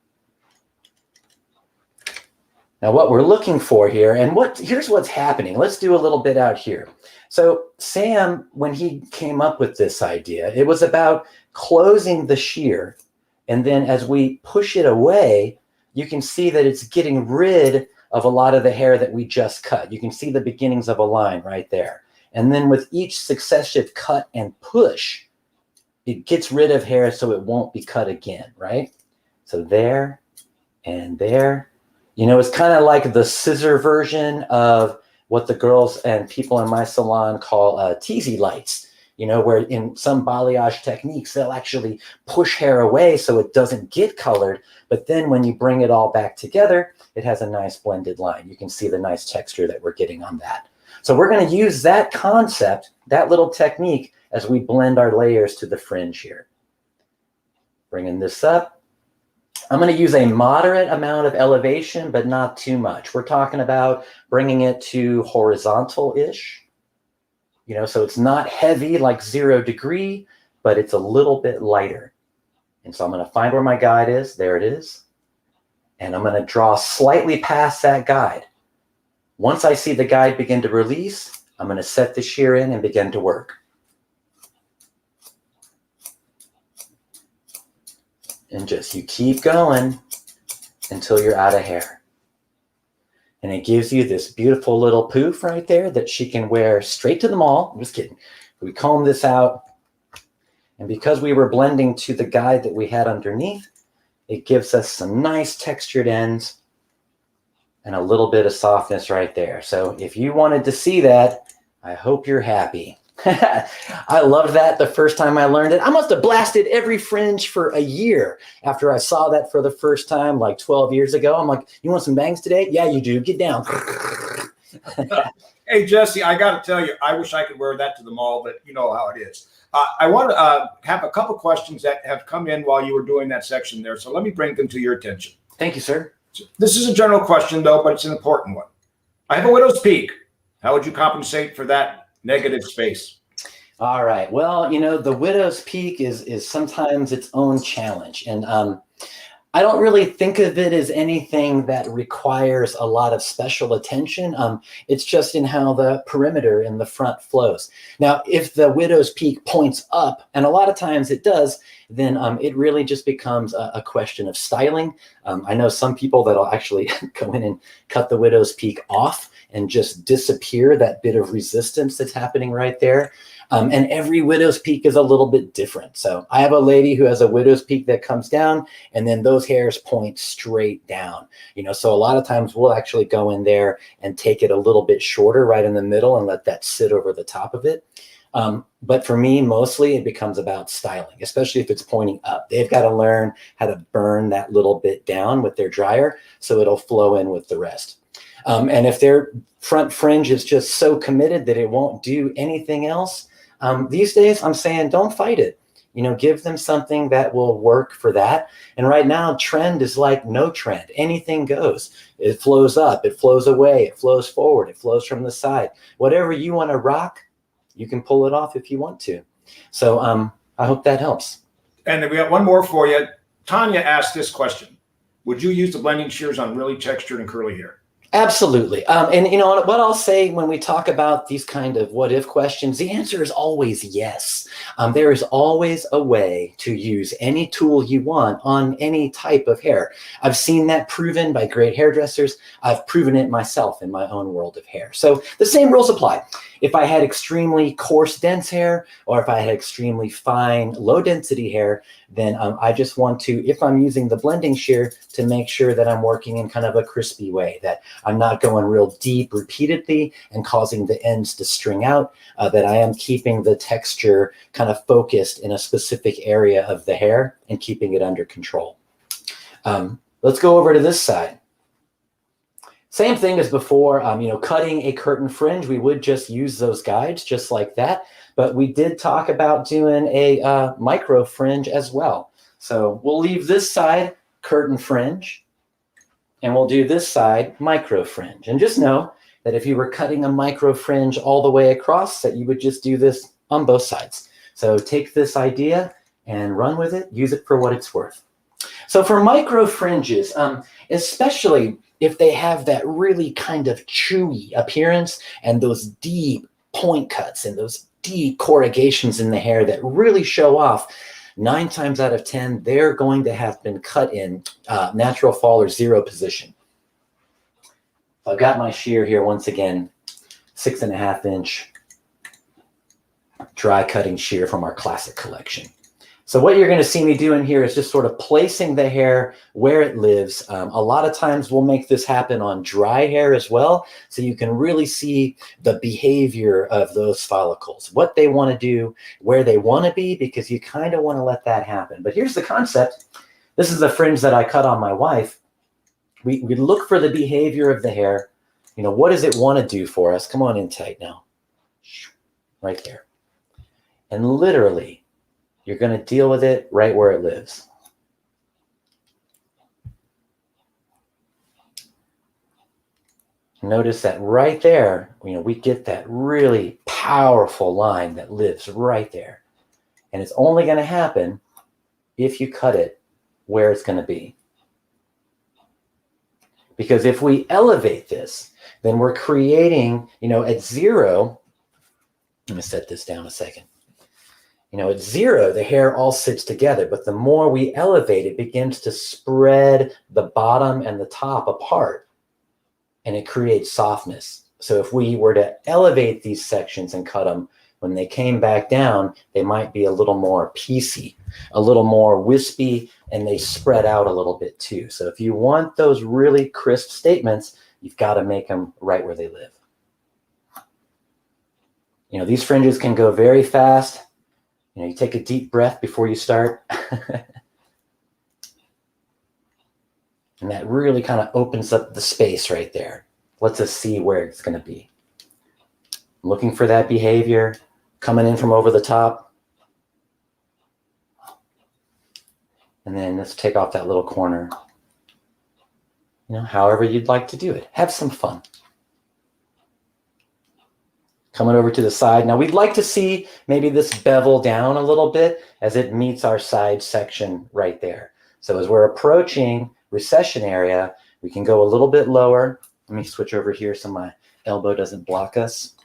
Now what we're looking for here, and here's what's happening. Let's do a little bit out here. So Sam, when he came up with this idea, it was about closing the shear. And then as we push it away, you can see that it's getting rid of a lot of the hair that we just cut. You can see the beginnings of a line right there. And then with each successive cut and push, it gets rid of hair so it won't be cut again, right? So there and there. You know, it's kind of like the scissor version of what the girls and people in my salon call teasy lights. where in some balayage techniques, they'll actually push hair away so it doesn't get colored. But then when you bring it all back together, it has a nice blended line. You can see the nice texture that we're getting on that. So we're going to use that concept, that little technique, as we blend our layers to the fringe here. Bringing this up. I'm going to use a moderate amount of elevation, but not too much. We're talking about bringing it to horizontal-ish. So it's not heavy like 0 degree, but it's a little bit lighter. And so I'm going to find where my guide is. There it is. And I'm going to draw slightly past that guide. Once I see the guide begin to release, I'm going to set the shear in and begin to work. And just you keep going until you're out of hair. And it gives you this beautiful little poof right there that she can wear straight to the mall. I'm just kidding. We comb this out. And because we were blending to the guide that we had underneath, it gives us some nice textured ends and a little bit of softness right there. So if you wanted to see that, I hope you're happy. I loved that the first time I learned it. I must have blasted every fringe for a year after I saw that for the first time, like 12 years ago. I'm like, you want some bangs today? Yeah, you do. Get down. Hey, Jesse, I got to tell you, I wish I could wear that to the mall, but you know how it is. I want to have a couple questions that have come in while you were doing that section there. So let me bring them to your attention. Thank you, sir. This is a general question, though, but it's an important one. I have a widow's peak. How would you compensate for that negative space? All right. Well, the widow's peak is sometimes its own challenge. And I don't really think of it as anything that requires a lot of special attention. It's just in how the perimeter in the front flows. Now, if the widow's peak points up, and a lot of times it does, then it really just becomes a question of styling. I know some people that'll actually go in and cut the widow's peak off and just disappear that bit of resistance that's happening right there. And every widow's peak is a little bit different. So I have a lady who has a widow's peak that comes down and then those hairs point straight down. So a lot of times we'll actually go in there and take it a little bit shorter right in the middle and let that sit over the top of it. But for me, mostly it becomes about styling, especially if it's pointing up. They've got to learn how to burn that little bit down with their dryer so it'll flow in with the rest. And if their front fringe is just so committed that it won't do anything else, these days I'm saying don't fight it. Give them something that will work for that. And right now, trend is like no trend. Anything goes. It flows up, it flows away, it flows forward, it flows from the side. Whatever you want to rock, you can pull it off if you want to. So I hope that helps. And we got one more for you. Tanya asked this question. Would you use the blending shears on really textured and curly hair? Absolutely. And what I'll say when we talk about these kind of what if questions, the answer is always yes. There is always a way to use any tool you want on any type of hair. I've seen that proven by great hairdressers. I've proven it myself in my own world of hair. So the same rules apply. If I had extremely coarse, dense hair, or if I had extremely fine, low density hair, then I just want to, if I'm using the blending shear, to make sure that I'm working in kind of a crispy way, that I'm not going real deep repeatedly and causing the ends to string out, that I am keeping the texture kind of focused in a specific area of the hair and keeping it under control. Let's go over to this side. Same thing as before, cutting a curtain fringe, we would just use those guides just like that. But we did talk about doing a micro fringe as well. So we'll leave this side curtain fringe and we'll do this side micro fringe. And just know that if you were cutting a micro fringe all the way across, that you would just do this on both sides. So take this idea and run with it, use it for what it's worth. So for micro fringes, especially if they have that really kind of chewy appearance and those deep point cuts and those deep corrugations in the hair that really show off, 9 times out of 10, they're going to have been cut in natural fall or 0 position. I've got my shear here once again, 6.5 inch dry cutting shear from our classic collection. So what you're going to see me doing here is just sort of placing the hair where it lives. A lot of times we'll make this happen on dry hair as well, so you can really see the behavior of those follicles, what they want to do, where they want to be, because you kind of want to let that happen. But here's the concept. This is the fringe that I cut on my wife. We look for the behavior of the hair. You know, what does it want to do for us? Come on in tight now. Right there. And literally, you're going to deal with it right where it lives. Notice that right there, you know, we get that really powerful line that lives right there. And it's only going to happen if you cut it where it's going to be. Because if we elevate this, then we're creating, you know, at zero, let me set this down a second. You know, at zero, the hair all sits together, but the more we elevate, it begins to spread the bottom and the top apart, and it creates softness. So if we were to elevate these sections and cut them, when they came back down, they might be a little more piecey, a little more wispy, and they spread out a little bit too. So if you want those really crisp statements, you've got to make them right where they live. You know, these fringes can go very fast. You know, you take a deep breath before you start. And that really kind of opens up the space right there. Lets us see where it's going to be. Looking for that behavior, coming in from over the top. And then let's take off that little corner. You know, however you'd like to do it. Have some fun. Coming over to the side. Now we'd like to see maybe this bevel down a little bit as it meets our side section right there. So as we're approaching recession area, we can go a little bit lower. Let me switch over here so my elbow doesn't block us.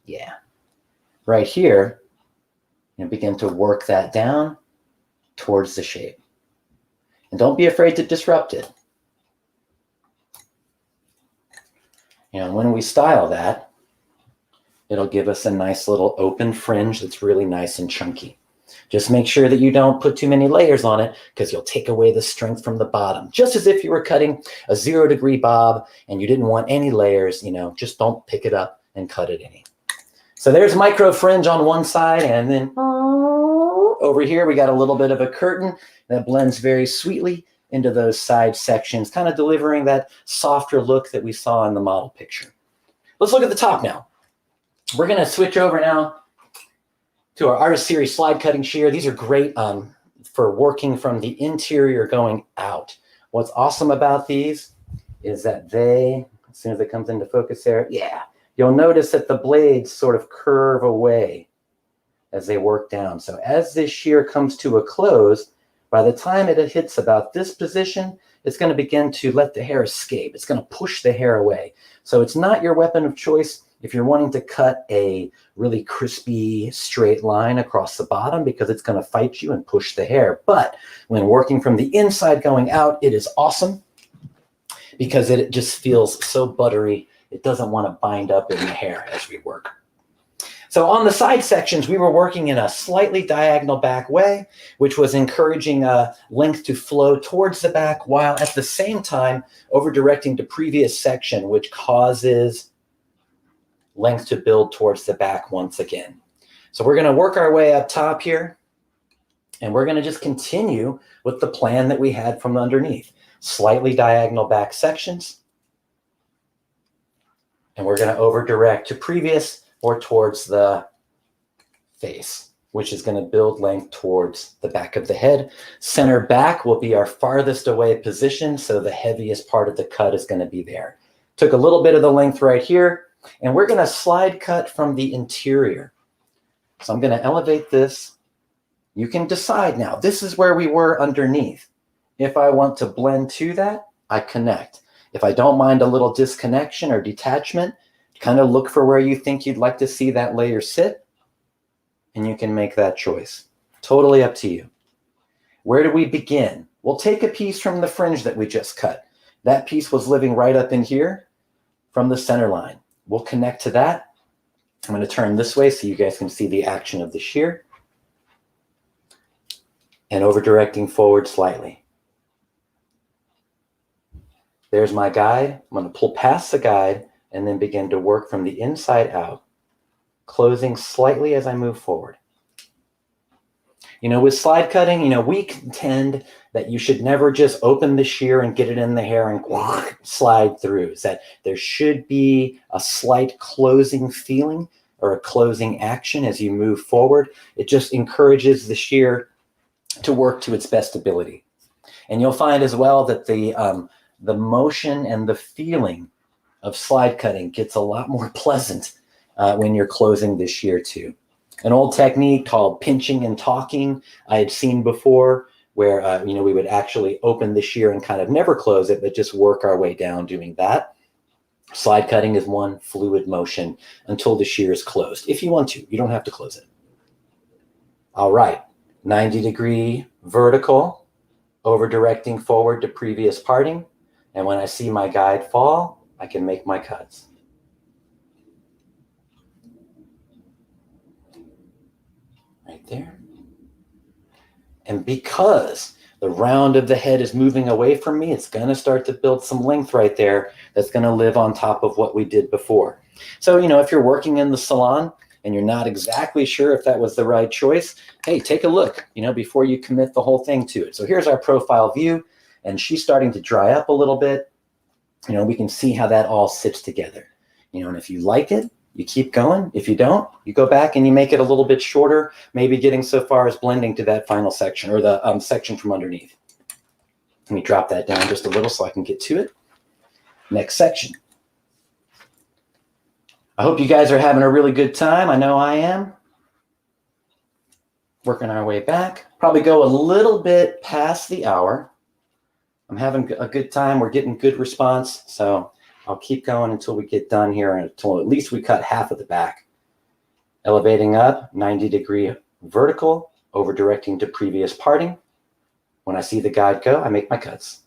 Yeah. Right here, and begin to work that down towards the shape. And don't be afraid to disrupt it. You know, when we style that, it'll give us a nice little open fringe that's really nice and chunky. Just make sure that you don't put too many layers on it, because you'll take away the strength from the bottom. Just as if you were cutting a 0-degree bob and you didn't want any layers, you know, just don't pick it up and cut it any. So there's micro fringe on one side, and then over here we got a little bit of a curtain that blends very sweetly into those side sections, kind of delivering that softer look that we saw in the model picture. Let's look at the top now. We're going to switch over now to our Artist Series slide cutting shear. These are great for working from the interior going out. What's awesome about these is that they, as soon as it comes into focus there, yeah, you'll notice that the blades sort of curve away as they work down. So as this shear comes to a close, by the time it hits about this position, it's going to begin to let the hair escape. It's going to push the hair away. So it's not your weapon of choice if you're wanting to cut a really crispy straight line across the bottom, because it's going to fight you and push the hair. But when working from the inside going out, it is awesome because it just feels so buttery. It doesn't want to bind up in the hair as we work. So on the side sections, we were working in a slightly diagonal back way, which was encouraging length to flow towards the back, while at the same time over directing to previous section, which causes length to build towards the back once again. So we're going to work our way up top here, and we're going to just continue with the plan that we had from underneath. Slightly diagonal back sections, and we're going to over direct to previous or towards the face, which is going to build length towards the back of the head. Center back will be our farthest away position, so the heaviest part of the cut is going to be there. Took a little bit of the length right here, and we're going to slide cut from the interior. So I'm going to elevate this. You can decide now. This is where we were underneath. If I want to blend to that, I connect. If I don't mind a little disconnection or detachment, kind of look for where you think you'd like to see that layer sit, and you can make that choice. Totally up to you. Where do we begin? We'll take a piece from the fringe that we just cut. That piece was living right up in here from the center line. We'll connect to that. I'm going to turn this way so you guys can see the action of the shear. and over directing forward slightly. There's my guide. I'm going to pull past the guide and then begin to work from the inside out, closing slightly as I move forward. You know, with slide cutting, you know, we contend that you should never just open the shear and get it in the hair and slide through. Is that there should be a slight closing feeling or a closing action as you move forward. It just encourages the shear to work to its best ability. And you'll find as well that the motion and the feeling of slide cutting gets a lot more pleasant when you're closing the shear too. An old technique called pinching and talking I had seen before, where you know, we would actually open the shear and kind of never close it, but just work our way down doing that. Slide cutting is one fluid motion until the shear is closed. If you want to, you don't have to close it. All right, 90-degree vertical, over directing forward to previous parting. And when I see my guide fall, I can make my cuts. Right there. And because the round of the head is moving away from me, it's going to start to build some length right there that's going to live on top of what we did before. So, you know, if you're working in the salon and you're not exactly sure if that was the right choice, hey, take a look, you know, before you commit the whole thing to it. So here's our profile view, and she's starting to dry up a little bit. You know, we can see how that all sits together. You know, and if you like it, you keep going. If you don't, you go back and you make it a little bit shorter, maybe getting so far as blending to that final section or the section from underneath. Let me drop that down just a little so I can get to it. Next section. I hope you guys are having a really good time. I know I am. Working our way back. Probably go a little bit past the hour. I'm having a good time. We're getting good response. So I'll keep going until we get done here, until at least we cut half of the back. Elevating up, 90-degree vertical, over directing to previous parting. When I see the guide go, I make my cuts.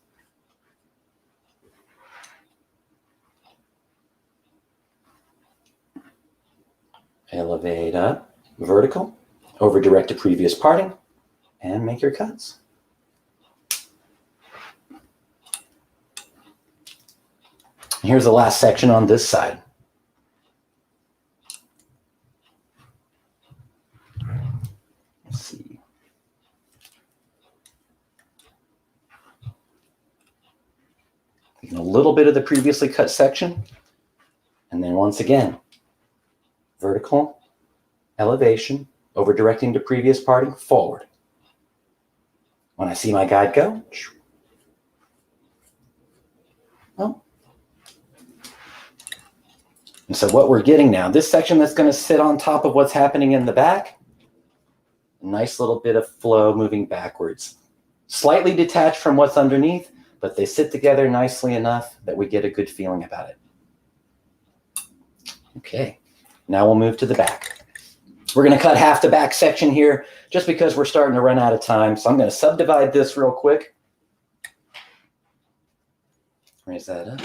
Elevate up, vertical, over direct to previous parting, and make your cuts. Here's the last section on this side. Let's see. Taking a little bit of the previously cut section, and then once again, vertical, elevation, over directing to previous parting, forward. When I see my guide go, well, and so what we're getting now, this section that's going to sit on top of what's happening in the back, a nice little bit of flow moving backwards. Slightly detached from what's underneath, but they sit together nicely enough that we get a good feeling about it. Okay, now we'll move to the back. We're going to cut half the back section here just because we're starting to run out of time. So I'm going to subdivide this real quick. Raise that up.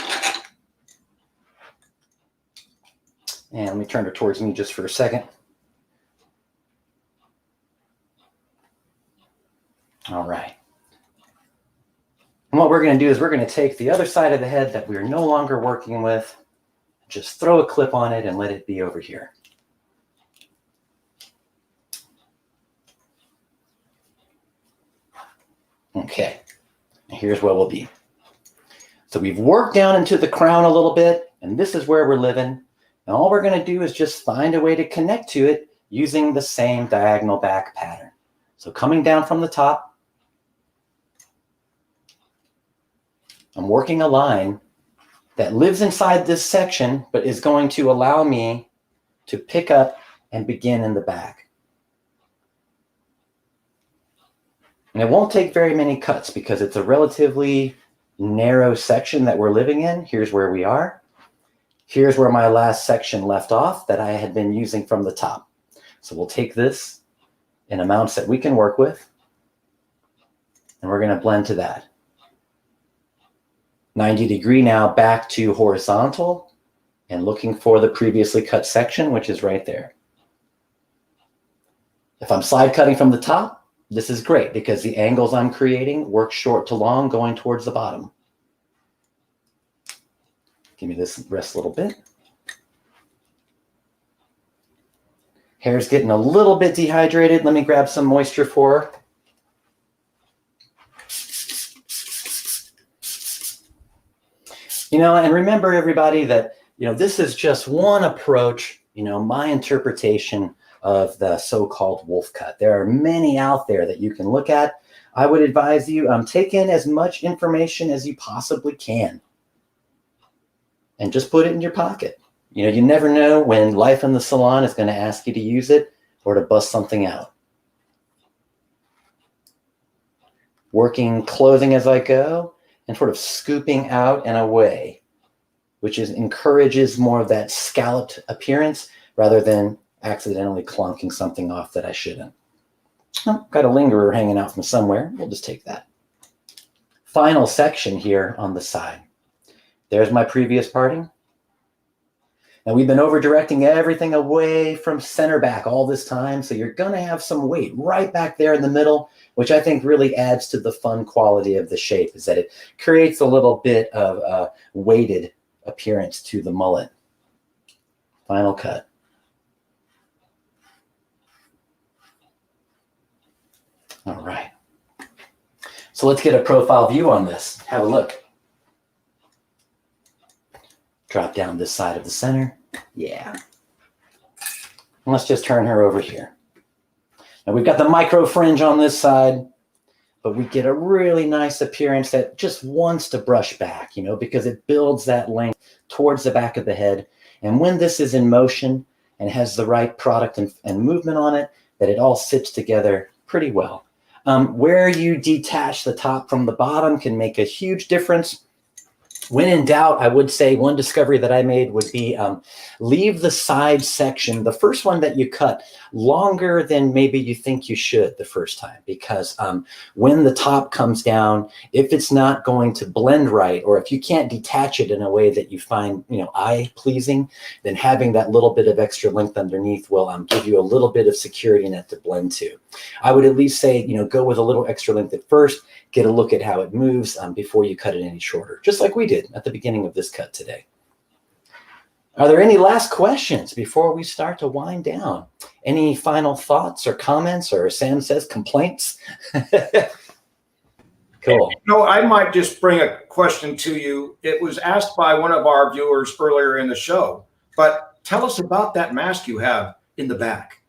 And let me turn her towards me just for a second. All right. And what we're going to do is we're going to take the other side of the head that we're no longer working with, just throw a clip on it and let it be over here. Okay, here's where we'll be. So we've worked down into the crown a little bit, and this is where we're living. And all we're going to do is just find a way to connect to it using the same diagonal back pattern. So coming down from the top, I'm working a line that lives inside this section, but is going to allow me to pick up and begin in the back. And it won't take very many cuts because it's a relatively narrow section that we're living in. Here's where we are. Here's where my last section left off that I had been using from the top. So we'll take this in amounts that we can work with, and we're going to blend to that. 90-degree now back to horizontal and looking for the previously cut section, which is right there. If I'm slide cutting from the top, this is great because the angles I'm creating work short to long going towards the bottom. Give me this rest a little bit. Hair's getting a little bit dehydrated. Let me grab some moisture for her. And remember everybody that, this is just one approach, my interpretation of the so-called wolf cut. There are many out there that you can look at. I would advise you take in as much information as you possibly can and just put it in your pocket. You never know when life in the salon is going to ask you to use it or to bust something out. Working clothing as I go and sort of scooping out and away, which encourages more of that scalloped appearance rather than accidentally clunking something off that I shouldn't. Oh, got a lingerer hanging out from somewhere. We'll just take that. Final section here on the side. There's my previous parting. Now we've been over directing everything away from center back all this time. So you're going to have some weight right back there in the middle, which I think really adds to the fun quality of the shape, is that it creates a little bit of a weighted appearance to the mullet. Final cut. All right. So let's get a profile view on this. Have a look. Drop down this side of the center. Yeah. And let's just turn her over here. Now we've got the micro fringe on this side, but we get a really nice appearance that just wants to brush back, because it builds that length towards the back of the head. And when this is in motion and has the right product and movement on it, that it all sits together pretty well. Where you detach the top from the bottom can make a huge difference. When in doubt, I would say one discovery that I made would be leave the side section, the first one that you cut, longer than maybe you think you should the first time. Because when the top comes down, if it's not going to blend right, or if you can't detach it in a way that you find eye-pleasing, then having that little bit of extra length underneath will give you a little bit of security net to blend to. I would at least say, go with a little extra length at first, get a look at how it moves before you cut it any shorter, just like we did at the beginning of this cut today. Are there any last questions before we start to wind down? Any final thoughts or comments, or Sam says complaints? Cool. I might just bring a question to you. It was asked by one of our viewers earlier in the show, but tell us about that mask you have in the back.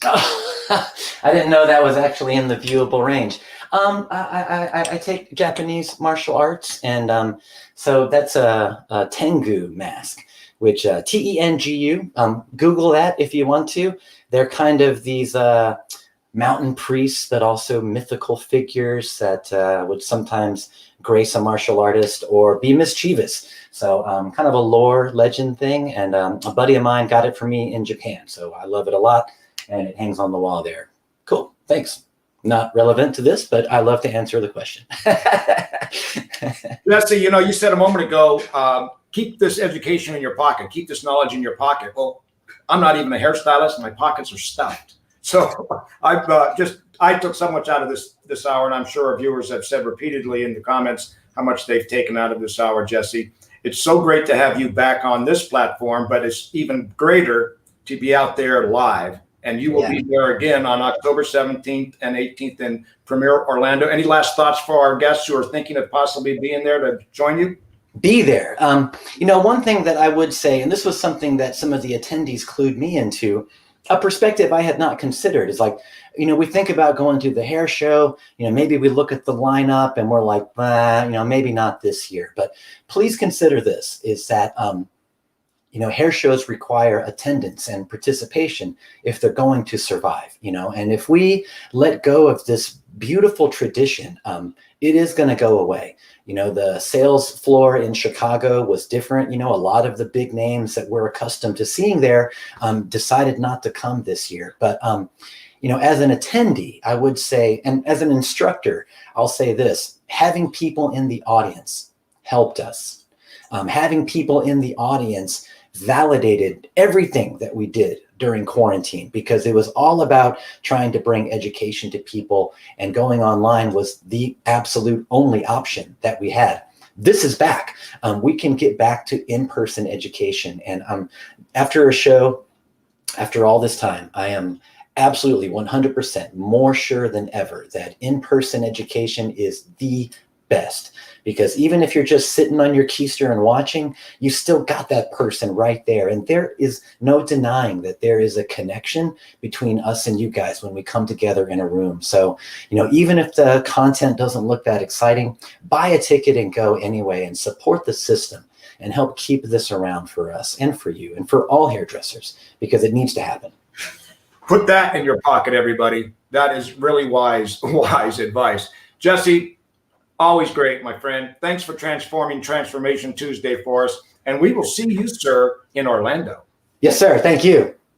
I didn't know that was actually in the viewable range. I take Japanese martial arts, and so that's a Tengu mask, which Tengu. Google that if you want to. They're kind of these mountain priests, but also mythical figures that would sometimes grace a martial artist or be mischievous. So kind of a lore legend thing, and a buddy of mine got it for me in Japan, so I love it a lot, and it hangs on the wall there. Cool, thanks. Not relevant to this, but I love to answer the question. Jesse, you said a moment ago, keep this education in your pocket, keep this knowledge in your pocket. Well, I'm not even a hairstylist, and my pockets are stuffed. So I took so much out of this hour, and I'm sure our viewers have said repeatedly in the comments how much they've taken out of this hour, Jesse. It's so great to have you back on this platform, but it's even greater to be out there live. And you will be there again on October 17th and 18th in Premier Orlando. Any last thoughts for our guests who are thinking of possibly being there to join you? Be there. One thing that I would say, and this was something that some of the attendees clued me into, a perspective I had not considered is like, we think about going to the hair show, maybe we look at the lineup and we're like, maybe not this year. But please consider this, is that hair shows require attendance and participation if they're going to survive, and if we let go of this beautiful tradition, it is going to go away. The sales floor in Chicago was different. A lot of the big names that we're accustomed to seeing there decided not to come this year. But, as an attendee, I would say, and as an instructor, I'll say this, having people in the audience helped us. Having people in the audience validated everything that we did during quarantine, because it was all about trying to bring education to people, and going online was the absolute only option that we had. This is back. We can get back to in-person education. And after a show, after all this time, I am absolutely 100% more sure than ever that in-person education is the best, because even if you're just sitting on your keister and watching, you still got that person right there. And there is no denying that there is a connection between us and you guys when we come together in a room. So, even if the content doesn't look that exciting, buy a ticket and go anyway, and support the system and help keep this around for us and for you and for all hairdressers, because it needs to happen. Put that in your pocket, everybody. That is really wise advice. Jesse, always great, my friend. Thanks for transforming Transformation Tuesday for us. And we will see you, sir, in Orlando. Yes, sir. Thank you.